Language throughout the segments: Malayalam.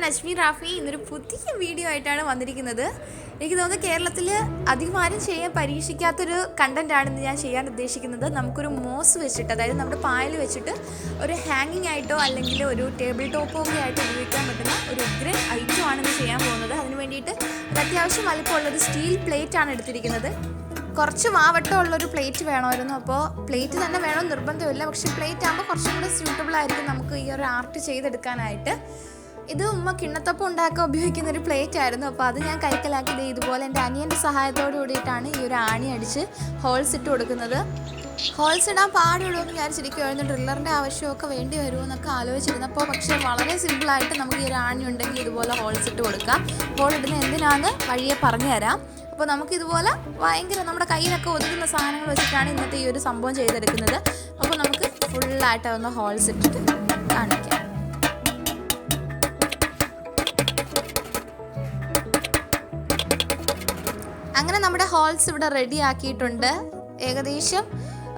അശ്മി റാഫി ഇന്നൊരു പുതിയ വീഡിയോ ആയിട്ടാണ് വന്നിരിക്കുന്നത്. എനിക്ക് തോന്നുന്നു കേരളത്തിൽ അധികം ആരും ചെയ്യാൻ പരീക്ഷിക്കാത്തൊരു കണ്ടൻറ്റാണ് ഇന്ന് ഞാൻ ചെയ്യാൻ ഉദ്ദേശിക്കുന്നത്. നമുക്കൊരു മോസ് വെച്ചിട്ട്, അതായത് നമ്മുടെ പായൽ വെച്ചിട്ട് ഒരു ഹാങ്ങിങ് ആയിട്ടോ അല്ലെങ്കിൽ ഒരു ടേബിൾ ടോപ്പോ ഒക്കെ ആയിട്ട് ഉപയോഗിക്കാൻ പറ്റുന്ന ഒരു ഉഗ്രൻ ഐറ്റമാണ് ഇന്ന് ചെയ്യാൻ പോകുന്നത്. അതിന് വേണ്ടിയിട്ട് ഒരു അത്യാവശ്യം വലുപ്പമുള്ളൊരു സ്റ്റീൽ പ്ലേറ്റ് ആണ് എടുത്തിരിക്കുന്നത്. കുറച്ച് മാവട്ടമുള്ളൊരു പ്ലേറ്റ് വേണമായിരുന്നു. അപ്പോൾ പ്ലേറ്റ് തന്നെ വേണം നിർബന്ധമില്ല, പക്ഷേ പ്ലേറ്റ് ആകുമ്പോൾ കുറച്ചും കൂടെ സ്യൂട്ടബിൾ ആയിരിക്കും നമുക്ക് ഈ ഒരു ആർട്ട് ചെയ്തെടുക്കാനായിട്ട്. ഇത് ഉമ്മ കിണ്ണത്തപ്പം ഉണ്ടാക്കാൻ ഉപയോഗിക്കുന്ന ഒരു പ്ലേറ്റ് ആയിരുന്നു. അപ്പോൾ അത് ഞാൻ കൈക്കലാക്കിയത് ഇതുപോലെ എൻ്റെ അനിയൻ്റെ സഹായത്തോടു കൂടിയിട്ടാണ് ഈ ഒരു ആണി അടിച്ച് ഹോൾസ് ഇട്ട് കൊടുക്കുന്നത്. ഹോൾസ് ഇടാൻ പാടുള്ളൂ എന്ന് വിചാരിച്ചിരിക്കുമായിരുന്നു. ഡ്രില്ലറിൻ്റെ ആവശ്യമൊക്കെ വേണ്ടി വരുമോ എന്നൊക്കെ ആലോചിച്ചിരുന്നപ്പോൾ, പക്ഷേ വളരെ സിമ്പിളായിട്ട് നമുക്ക് ഈ ഒരു ആണി ഉണ്ടെങ്കിൽ ഇതുപോലെ ഹോൾസ് ഇട്ട് കൊടുക്കാം. ഹോൾ ഇടുന്ന എന്തിനാണെന്ന് വഴിയെ പറഞ്ഞു തരാം. അപ്പോൾ നമുക്കിതുപോലെ ഭയങ്കര നമ്മുടെ കയ്യിലൊക്കെ ഒതുങ്ങുന്ന സാധനങ്ങൾ വെച്ചിട്ടാണ് ഇന്നത്തെ ഈ ഒരു സംഭവം ചെയ്തെടുക്കുന്നത്. അപ്പോൾ നമുക്ക് ഫുള്ളായിട്ട് ഒന്ന് ഹോൾസ് ഇട്ടിട്ട് കാണിക്കാം. അങ്ങനെ നമ്മുടെ ഹോൾസ് ഇവിടെ റെഡി ആക്കിയിട്ടുണ്ട്. ഏകദേശം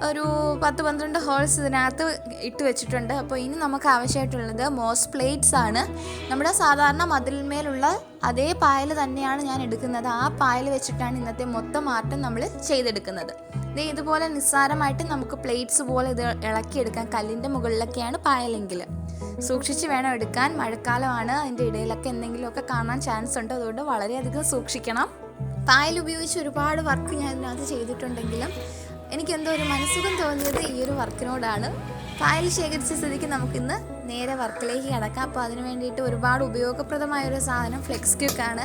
ഒരു 10-12 ഹോൾസ് ഇതിനകത്ത് ഇട്ട് വെച്ചിട്ടുണ്ട്. അപ്പോൾ ഇനി നമുക്ക് ആവശ്യമായിട്ടുള്ളത് മോസ് പ്ലേറ്റ്സ് ആണ്. നമ്മുടെ സാധാരണ മതിലിന്മേലുള്ള അതേ പായൽ തന്നെയാണ് ഞാൻ എടുക്കുന്നത്. ആ പായൽ വെച്ചിട്ടാണ് ഇന്നത്തെ മൊത്തം ആർട്ടും നമ്മൾ ചെയ്തെടുക്കുന്നത്. ഇതുപോലെ നിസ്സാരമായിട്ട് നമുക്ക് പ്ലേറ്റ്സ് പോലെ ഇത് ഇളക്കിയെടുക്കാൻ. കല്ലിൻ്റെ മുകളിലൊക്കെയാണ് പായലെങ്കിൽ സൂക്ഷിച്ച് വേണം എടുക്കാൻ. മഴക്കാലമാണ്, അതിൻ്റെ ഇടയിലൊക്കെ എന്തെങ്കിലുമൊക്കെ കാണാൻ ചാൻസ് ഉണ്ട്. അതുകൊണ്ട് വളരെയധികം സൂക്ഷിക്കണം. പായൽ ഉപയോഗിച്ച് ഒരുപാട് വർക്ക് ഞാൻ ഇതിനകത്ത് ചെയ്തിട്ടുണ്ടെങ്കിലും എനിക്കെന്തോ ഒരു മനസ്സുഖം തോന്നിയത് ഈ ഒരു വർക്കിനോടാണ്. പായൽ ശേഖരിച്ച സ്ഥിതിക്ക് നമുക്കിന്ന് നേരെ വർക്കിലേക്ക് കിടക്കാം. അപ്പോൾ അതിന് വേണ്ടിയിട്ട് ഒരുപാട് ഉപയോഗപ്രദമായൊരു സാധനം ഫ്ലെക്സ് ക്യൂക്കാണ്.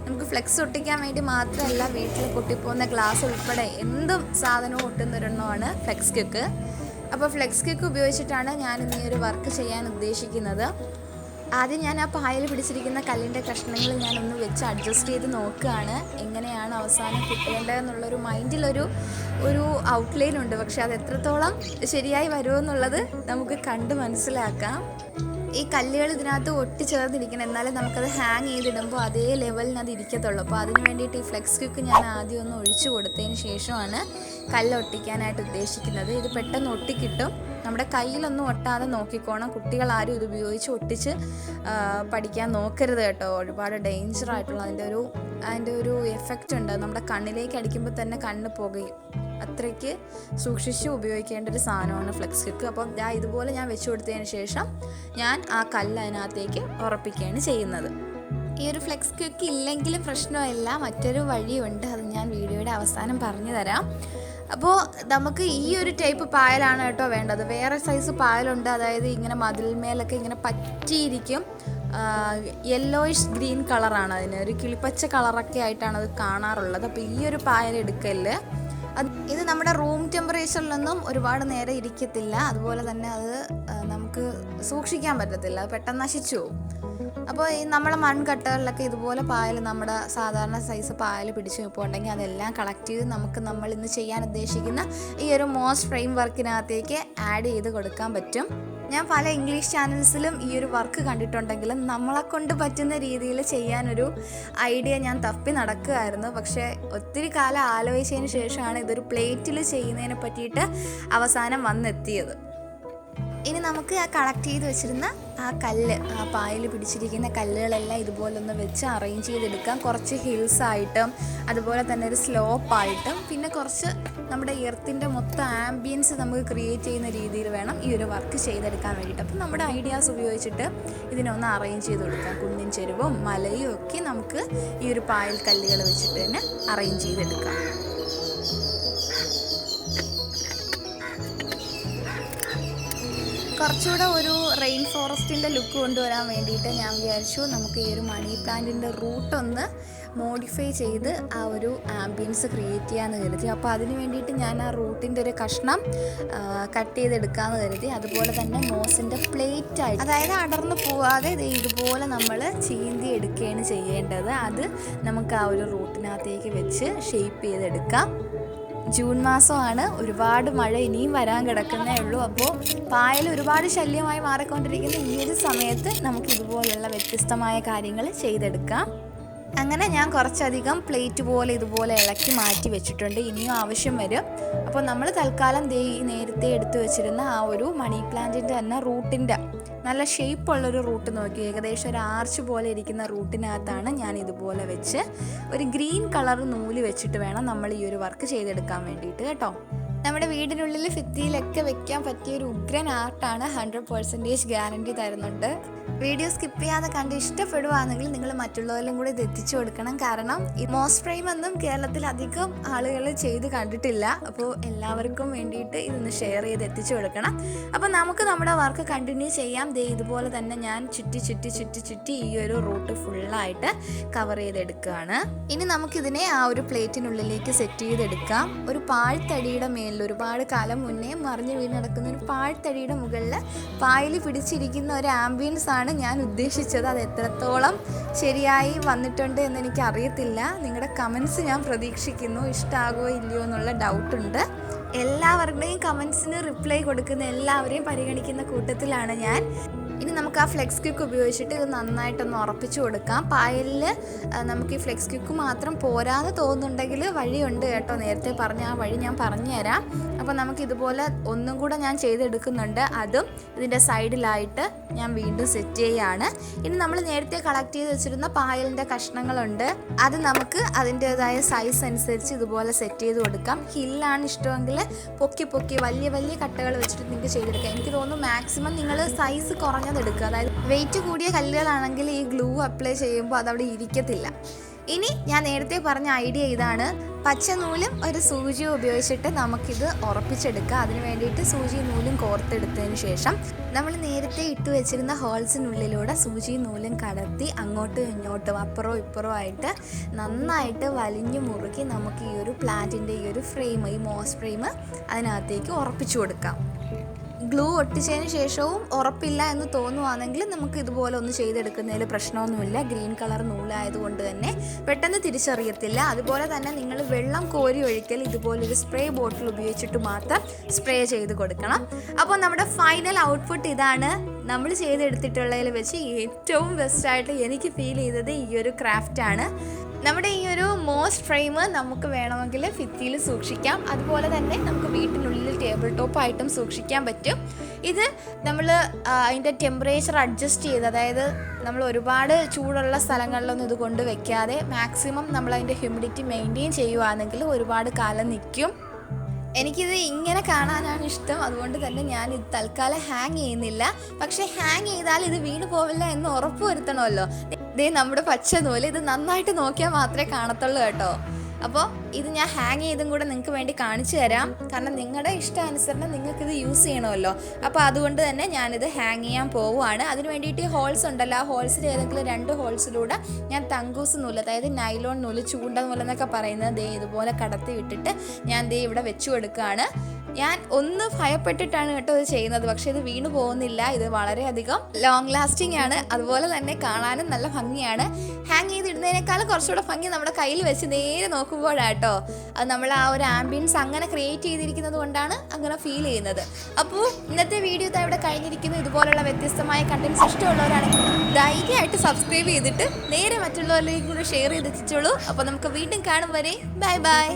നമുക്ക് ഫ്ലെക്സ് ഒട്ടിക്കാൻ വേണ്ടി മാത്രമല്ല, വീട്ടിൽ പൊട്ടിപ്പോകുന്ന ഗ്ലാസ് ഉൾപ്പെടെ എന്തും സാധനവും ഒട്ടുന്നൊരെണ്ണമാണ് ഫ്ലെക്സ് ക്യൂക്ക്. അപ്പോൾ ഫ്ലെക്സ് ക്യൂക്ക് ഉപയോഗിച്ചിട്ടാണ് ഞാൻ ഇന്ന് ഈ ഒരു വർക്ക് ചെയ്യാൻ ഉദ്ദേശിക്കുന്നത്. ആദ്യം ഞാൻ ആ പായൽ പിടിച്ചിരിക്കുന്ന കല്ലിൻ്റെ കഷ്ണങ്ങൾ ഞാനൊന്ന് വെച്ച് അഡ്ജസ്റ്റ് ചെയ്ത് നോക്കുകയാണ് എങ്ങനെയാണ് അവസാനം കിട്ടേണ്ടതെന്നുള്ളൊരു മൈൻഡിലൊരു ഔട്ട്ലൈൻ ഉണ്ട്. പക്ഷെ അത് എത്രത്തോളം ശരിയായി വരുമെന്നുള്ളത് നമുക്ക് കണ്ട് മനസ്സിലാക്കാം. ഈ കല്ലുകൾ ഇതിനകത്ത് ഒട്ടിച്ചേർന്നിരിക്കണം, എന്നാലേ നമുക്കത് ഹാങ് ചെയ്തിടുമ്പോൾ അതേ ലെവലിന് അത് ഇരിക്കത്തുള്ളൂ. അപ്പോൾ അതിന് വേണ്ടിയിട്ട് ഈ ഫ്ലെക്സ് ക്യൂക്ക് ഞാൻ ആദ്യം ഒന്ന് ഒഴിച്ചു കൊടുത്തതിന് ശേഷമാണ് കല്ല് ഒട്ടിക്കാനായിട്ട് ഉദ്ദേശിക്കുന്നത്. ഇത് പെട്ടെന്ന് ഒട്ടിക്കിട്ടും. നമ്മുടെ കയ്യിലൊന്നും ഒട്ടാതെ നോക്കിക്കോണം. കുട്ടികൾ ആരും ഇത് ഉപയോഗിച്ച് ഒട്ടിച്ച് പഠിക്കാൻ നോക്കരുത് കേട്ടോ. ഒരുപാട് ഡേഞ്ചർ ആയിട്ടുള്ള അതിൻ്റെ ഒരു എഫക്റ്റ് ഉണ്ട്. നമ്മുടെ കണ്ണിലേക്ക് അടിക്കുമ്പോൾ തന്നെ കണ്ണ് പുകയും. അത്രയ്ക്ക് സൂക്ഷിച്ച് ഉപയോഗിക്കേണ്ട ഒരു സാധനമാണ് ഫ്ലെക്സ് ക്യൂക്ക്. അപ്പം ഇതുപോലെ ഞാൻ വെച്ച് കൊടുത്തതിന് ശേഷം ഞാൻ ആ കല്ല് അതിനകത്തേക്ക് ഉറപ്പിക്കുകയാണ് ചെയ്യുന്നത്. ഈ ഒരു ഫ്ലെക്സ് ക്യൂക്ക് ഇല്ലെങ്കിലും പ്രശ്നമില്ല, മറ്റൊരു വഴിയുണ്ട്. അത് ഞാൻ വീഡിയോയുടെ അവസാനം പറഞ്ഞു തരാം. അപ്പോൾ നമുക്ക് ഈ ഒരു ടൈപ്പ് പായലാണ് കേട്ടോ വേണ്ടത്. വേറെ സൈസ് പായലുണ്ട്, അതായത് ഇങ്ങനെ മതിൽമേലൊക്കെ ഇങ്ങനെ പറ്റിയിരിക്കും. യെല്ലോയിഷ് ഗ്രീൻ കളറാണ് അതിന്, ഒരു കിളിപ്പച്ച കളറൊക്കെ ആയിട്ടാണ് അത് കാണാറുള്ളത്. അപ്പോൾ ഈ ഒരു പായൽ എടുക്കല് ഇത് നമ്മുടെ റൂം ടെമ്പറേച്ചറിലൊന്നും ഒരുപാട് നേരം ഇരിക്കത്തില്ല. അതുപോലെ തന്നെ അത് നമുക്ക് സൂക്ഷിക്കാൻ പറ്റത്തില്ല, അത് പെട്ടെന്ന് നശിച്ചു പോകും. അപ്പോൾ ഈ നമ്മളെ മൺകട്ടകളിലൊക്കെ ഇതുപോലെ പായൽ, നമ്മുടെ സാധാരണ സൈസ് പായൽ പിടിച്ച് നിൽപ്പുണ്ടെങ്കിൽ അതെല്ലാം കളക്ട് ചെയ്ത് നമ്മൾ ഇന്ന് ചെയ്യാൻ ഉദ്ദേശിക്കുന്ന ഈ ഒരു മോസ് ഫ്രെയിം വർക്കിനകത്തേക്ക് ആഡ് ചെയ്ത് കൊടുക്കാൻ പറ്റും. ഞാൻ പല ഇംഗ്ലീഷ് ചാനൽസിലും ഈ ഒരു വർക്ക് കണ്ടിട്ടുണ്ടെങ്കിലും നമ്മളെ കൊണ്ട് പറ്റുന്ന രീതിയിൽ ചെയ്യാനൊരു ഐഡിയ ഞാൻ തപ്പി നടക്കുകയായിരുന്നു. പക്ഷേ ഒത്തിരി കാലം ആലോചിച്ചതിന് ശേഷമാണ് ഇതൊരു പ്ലേറ്റിൽ ചെയ്യുന്നതിനെ പറ്റിയിട്ട് അവസാനം വന്നെത്തിയത്. ഇനി നമുക്ക് ആ കളക്ട് ചെയ്ത് വെച്ചിരുന്ന ആ കല്ല്, ആ പായൽ പിടിച്ചിരിക്കുന്ന കല്ലുകളെല്ലാം ഇതുപോലൊന്ന് വെച്ച് അറേഞ്ച് ചെയ്തെടുക്കാം. കുറച്ച് ഹിൽസായിട്ടും അതുപോലെ തന്നെ ഒരു സ്ലോപ്പായിട്ടും പിന്നെ കുറച്ച് നമ്മുടെ എർത്തിൻ്റെ മൊത്തം ആംബിയൻസ് നമുക്ക് ക്രിയേറ്റ് ചെയ്യുന്ന രീതിയിൽ വേണം ഈ ഒരു വർക്ക് ചെയ്തെടുക്കാൻ വേണ്ടിയിട്ട്. അപ്പം നമ്മുടെ ഐഡിയാസ് ഉപയോഗിച്ചിട്ട് ഇതിനൊന്ന് അറേഞ്ച് ചെയ്ത് കൊടുക്കാം. കുന്നിൻ ചെരുവും മലയും ഒക്കെ നമുക്ക് ഈ ഒരു പായൽ കല്ലുകൾ വെച്ചിട്ട് തന്നെ അറേഞ്ച് ചെയ്തെടുക്കാം. കുറച്ചുകൂടെ ഒരു റെയിൻ ഫോറസ്റ്റിൻ്റെ ലുക്ക് കൊണ്ടുവരാൻ വേണ്ടിയിട്ട് ഞാൻ വിചാരിച്ചു നമുക്ക് ഈ ഒരു മണി പ്ലാന്റിൻ്റെ റൂട്ടൊന്ന് മോഡിഫൈ ചെയ്ത് ആ ഒരു ആംബിയൻസ് ക്രിയേറ്റ് ചെയ്യാമെന്ന് കരുതി. അപ്പോൾ അതിന് വേണ്ടിയിട്ട് ഞാൻ ആ റൂട്ടിൻ്റെ ഒരു കഷ്ണം കട്ട് ചെയ്തെടുക്കാമെന്ന് കരുതി. അതുപോലെ തന്നെ മോസിൻ്റെ പ്ലേറ്റായിട്ട്, അതായത് അടർന്നു പോവാതെ ഇതുപോലെ നമ്മൾ ചീന്തി എടുക്കുകയാണ് ചെയ്യേണ്ടത്. അത് നമുക്ക് ആ ഒരു റൂട്ടിനകത്തേക്ക് വെച്ച് ഷേപ്പ് ചെയ്തെടുക്കാം. ജൂൺ മാസമാണ്, ഒരുപാട് മഴ ഇനിയും വരാൻ കിടക്കുന്നേ ഉള്ളൂ. അപ്പോൾ പായൽ ഒരുപാട് ശല്യമായി മാറിക്കൊണ്ടിരിക്കുന്ന ഈ ഒരു സമയത്ത് നമുക്ക് ഇതുപോലുള്ള വ്യത്യസ്തമായ കാര്യങ്ങൾ ചെയ്തെടുക്കാം. അങ്ങനെ ഞാൻ കുറച്ചധികം പ്ലേറ്റ് പോലെ ഇതുപോലെ ഇളക്കി മാറ്റി വെച്ചിട്ടുണ്ട്. ഇനിയും ആവശ്യം വരും. അപ്പോൾ നമ്മൾ തൽക്കാലം ഈ നേരത്തെ എടുത്തു വെച്ചിരുന്ന ആ ഒരു മണി പ്ലാന്റിൻ്റെ തന്നെ റൂട്ടിൻ്റെ നല്ല ഷേപ്പുള്ളൊരു റൂട്ട് നോക്കി, ഏകദേശം ഒരു ആർച്ച് പോലെ ഇരിക്കുന്ന റൂട്ടിനകത്താണ് ഞാൻ ഇതുപോലെ വെച്ച് ഒരു ഗ്രീൻ കളർ നൂല് വെച്ചിട്ട് വേണം നമ്മൾ ഈ ഒരു വർക്ക് ചെയ്തെടുക്കാൻ വേണ്ടിയിട്ട് കേട്ടോ. നമ്മുടെ വീടിനുള്ളിൽ ഭിത്തിയിലൊക്കെ വെക്കാൻ പറ്റിയ ഒരു ഉഗ്രൻ ആർട്ടാണ്. 100% ഗ്യാരണ്ടി തരുന്നുണ്ട്. വീഡിയോ സ്കിപ്പ് ചെയ്യാതെ കണ്ട് ഇഷ്ടപ്പെടുവാണെങ്കിൽ നിങ്ങൾ മറ്റുള്ളവരിലും കൂടി ഇത് എത്തിച്ചു കൊടുക്കണം. കാരണം ഈ മോസ് ഫ്രെയിം ഒന്നും കേരളത്തിൽ അധികം ആളുകൾ ചെയ്ത് കണ്ടിട്ടില്ല. അപ്പോൾ എല്ലാവർക്കും വേണ്ടിയിട്ട് ഇതൊന്ന് ഷെയർ ചെയ്ത് എത്തിച്ചു കൊടുക്കണം. അപ്പോൾ നമുക്ക് നമ്മുടെ വർക്ക് കണ്ടിന്യൂ ചെയ്യാം. ദേ ഇതുപോലെ തന്നെ ഞാൻ ചുറ്റി ഈ ഒരു റൂട്ട് ഫുള്ളായിട്ട് കവർ ചെയ്തെടുക്കുകയാണ്. ഇനി നമുക്കിതിനെ ആ ഒരു പ്ലേറ്റിനുള്ളിലേക്ക് സെറ്റ് ചെയ്തെടുക്കാം. ഒരു പാഴ്ത്തടിയുടെ മേലിൽ ഒരുപാട് കാലം മുന്നേ മറിഞ്ഞു വീണ് നടക്കുന്ന ഒരു പാഴ്ത്തടിയുടെ മുകളിൽ പായൽ പിടിച്ചിരിക്കുന്ന ഒരു ആംബിയൻസ് ആണ് ഞാൻ ഉദ്ദേശിച്ചത്. അത് എത്രത്തോളം ശരിയായി വന്നിട്ടുണ്ട് എന്ന് എനിക്ക് അറിയത്തില്ല. നിങ്ങളുടെ കമൻസ് ഞാൻ പ്രതീക്ഷിക്കുന്നു. ഇഷ്ടമാകുമോ ഇല്ലയോ എന്നുള്ള ഡൗട്ടുണ്ട്. എല്ലാവരുടെയും കമൻസിന് റിപ്ലൈ കൊടുക്കുന്ന എല്ലാവരെയും പരിഗണിക്കുന്ന കൂട്ടത്തിലാണ് ഞാൻ. ഇനി നമുക്ക് ആ ഫ്ലെക്സ് ക്വിക്ക് ഉപയോഗിച്ചിട്ട് ഇത് നന്നായിട്ടൊന്ന് ഉറപ്പിച്ചു കൊടുക്കാം. പായലിൽ നമുക്ക് ഈ ഫ്ലെക്സ് ക്വിക്ക് മാത്രം പോരാന്ന് തോന്നുന്നുണ്ടെങ്കിൽ വഴിയുണ്ട് കേട്ടോ. നേരത്തെ പറഞ്ഞ ആ വഴി ഞാൻ പറഞ്ഞുതരാം. അപ്പോൾ നമുക്കിതുപോലെ ഒന്നും കൂടെ ഞാൻ ചെയ്തെടുക്കുന്നുണ്ട്. അതും ഇതിൻ്റെ സൈഡിലായിട്ട് ഞാൻ വീണ്ടും സെറ്റ് ചെയ്യുകയാണ്. ഇനി നമ്മൾ നേരത്തെ കളക്ട് ചെയ്ത് വെച്ചിരുന്ന പായലിൻ്റെ കഷ്ണങ്ങളുണ്ട്. അത് നമുക്ക് അതിൻ്റേതായ സൈസ് അനുസരിച്ച് ഇതുപോലെ സെറ്റ് ചെയ്ത് കൊടുക്കാം. ഹില്ലാണ് ഇഷ്ടമെങ്കിൽ പൊക്കി വലിയ കട്ടകൾ വെച്ചിട്ട് നിങ്ങൾക്ക് ചെയ്തെടുക്കാം. എനിക്ക് തോന്നുന്നു മാക്സിമം നിങ്ങൾ സൈസ് കുറഞ്ഞതെടുക്കുക. അതായത് വെയിറ്റ് കൂടിയ കല്ലുകളാണെങ്കിൽ ഈ ഗ്ലൂ അപ്ലൈ ചെയ്യുമ്പോൾ അതവിടെ ഇരിക്കത്തില്ല. ഇനി ഞാൻ നേരത്തെ പറഞ്ഞ ഐഡിയ ഇതാണ്. പച്ച നൂലും ഒരു സൂചിയും ഉപയോഗിച്ചിട്ട് നമുക്കിത് ഉറപ്പിച്ചെടുക്കാം. അതിന് വേണ്ടിയിട്ട് സൂചിയും നൂലും കോർത്തെടുത്തതിന് ശേഷം നമ്മൾ നേരത്തെ ഇട്ട് വെച്ചിരുന്ന ഹോൾസിനുള്ളിലൂടെ സൂചിയും നൂലും കടത്തി അങ്ങോട്ടും ഇങ്ങോട്ടും അപ്പുറവും ഇപ്പുറവും ആയിട്ട് നന്നായിട്ട് വലിഞ്ഞു മുറുക്കി നമുക്ക് ഈ ഒരു പ്ലാന്റിൻ്റെ ഈ ഒരു ഫ്രെയിം, ഈ മോസ് ഫ്രെയിം അതിനകത്തേക്ക് ഉറപ്പിച്ചു കൊടുക്കാം. ഗ്ലൂ ഒട്ടിച്ചതിന് ശേഷവും ഉറപ്പില്ല എന്ന് തോന്നുവാണെങ്കിൽ നമുക്ക് ഇതുപോലെ ഒന്ന് ചെയ്തെടുക്കുന്നതിൽ പ്രശ്നമൊന്നുമില്ല. ഗ്രീൻ കളർ നൂലായതുകൊണ്ട് തന്നെ പെട്ടെന്ന് തിരിച്ചറിയത്തില്ല. അതുപോലെ തന്നെ നിങ്ങൾ വെള്ളം കോരി ഒഴിക്കൽ ഇതുപോലൊരു സ്പ്രേ ബോട്ടിൽ ഉപയോഗിച്ചിട്ട് മാത്രം സ്പ്രേ ചെയ്ത് കൊടുക്കണം. അപ്പോൾ നമ്മുടെ ഫൈനൽ ഔട്ട്പുട്ട് ഇതാണ്. നമ്മൾ ചെയ്തെടുത്തിട്ടുള്ളതിൽ വെച്ച് ഏറ്റവും ബെസ്റ്റായിട്ട് എനിക്ക് ഫീൽ ചെയ്തത് ഈ ഒരു ക്രാഫ്റ്റാണ്. നമ്മുടെ ഈ ഒരു മോസ് ഫ്രെയിം നമുക്ക് വേണമെങ്കിൽ ഭിത്തിയിൽ സൂക്ഷിക്കാം. അതുപോലെ തന്നെ നമുക്ക് വീട്ടിനുള്ളിൽ ടേബിൾ ടോപ്പായിട്ടും സൂക്ഷിക്കാൻ പറ്റും. ഇത് നമ്മൾ അതിൻ്റെ ടെമ്പറേച്ചർ അഡ്ജസ്റ്റ് ചെയ്ത്, അതായത് നമ്മൾ ഒരുപാട് ചൂടുള്ള സ്ഥലങ്ങളിലൊന്നും ഇത് കൊണ്ട് വെക്കാതെ മാക്സിമം നമ്മളതിൻ്റെ ഹ്യൂമിഡിറ്റി മെയിൻറ്റെയിൻ ചെയ്യുകയാണെങ്കിൽ ഒരുപാട് കാലം നിൽക്കും. എനിക്കിത് ഇങ്ങനെ കാണാനാണ് ഇഷ്ടം. അതുകൊണ്ട് തന്നെ ഞാൻ ഇത് തൽക്കാലം ഹാങ് ചെയ്യുന്നില്ല. പക്ഷേ ഹാങ് ചെയ്താൽ ഇത് വീണ് പോവില്ല എന്ന് ഉറപ്പ് വരുത്തണമല്ലോ. ഇതേ നമ്മുടെ പച്ച നൂല്, ഇത് നന്നായിട്ട് നോക്കിയാൽ മാത്രമേ കാണത്തുള്ളൂ കേട്ടോ. അപ്പോൾ ഇത് ഞാൻ ഹാങ് ചെയ്തും കൂടെ നിങ്ങൾക്ക് വേണ്ടി കാണിച്ചു തരാം. കാരണം നിങ്ങളുടെ ഇഷ്ടാനുസരണം നിങ്ങൾക്കിത് യൂസ് ചെയ്യണമല്ലോ. അപ്പോൾ അതുകൊണ്ട് തന്നെ ഞാനിത് ഹാങ് ചെയ്യാൻ പോവുകയാണ്. അതിന് വേണ്ടിയിട്ട് ഈ ഹോൾസ് ഉണ്ടല്ലോ, ആ ഹോൾസിൽ ഏതെങ്കിലും 2 ഹോൾസിലൂടെ ഞാൻ തങ്കൂസ് നൂല്, അതായത് നൈലോൺ നൂല്, ചൂണ്ട നൂലെന്നൊക്കെ പറയുന്നത് ദേ ഇതുപോലെ കടത്തി വിട്ടിട്ട് ഞാൻ ദേ ഇവിടെ വെച്ചു കൊടുക്കുകയാണ്. ഞാൻ ഒന്ന് ഭയപ്പെട്ടിട്ടാണ് കേട്ടോ ഇത് ചെയ്യുന്നത്. പക്ഷേ ഇത് വീണു പോകുന്നില്ല. ഇത് വളരെയധികം ലോങ് ലാസ്റ്റിംഗ് ആണ്. അതുപോലെ തന്നെ കാണാനും നല്ല ഭംഗിയാണ്. ഹാങ് ചെയ്തിടുന്നതിനേക്കാളും കുറച്ചുകൂടെ ഭംഗി നമ്മുടെ കയ്യിൽ വെച്ച് നേരെ നോക്കുമ്പോഴാട്ടോ. അത് നമ്മൾ ആ ഒരു ആംബിയൻസ് അങ്ങനെ ക്രിയേറ്റ് ചെയ്തിരിക്കുന്നത് കൊണ്ടാണ് അങ്ങനെ ഫീൽ ചെയ്യുന്നത്. അപ്പോൾ ഇന്നത്തെ വീഡിയോ ഇവിടെ കഴിഞ്ഞിരിക്കുന്നു. ഇതുപോലുള്ള വ്യത്യസ്തമായ കണ്ടന്റ്സ് ഇഷ്ടമുള്ളവരാണെങ്കിൽ ധൈര്യമായിട്ട് സബ്സ്ക്രൈബ് ചെയ്തിട്ട് നേരെ മറ്റുള്ളവരിലേക്കും കൂടെ ഷെയർ ചെയ്തെത്തിച്ചോളൂ. അപ്പോൾ നമുക്ക് വീണ്ടും കാണും വരെ ബൈ.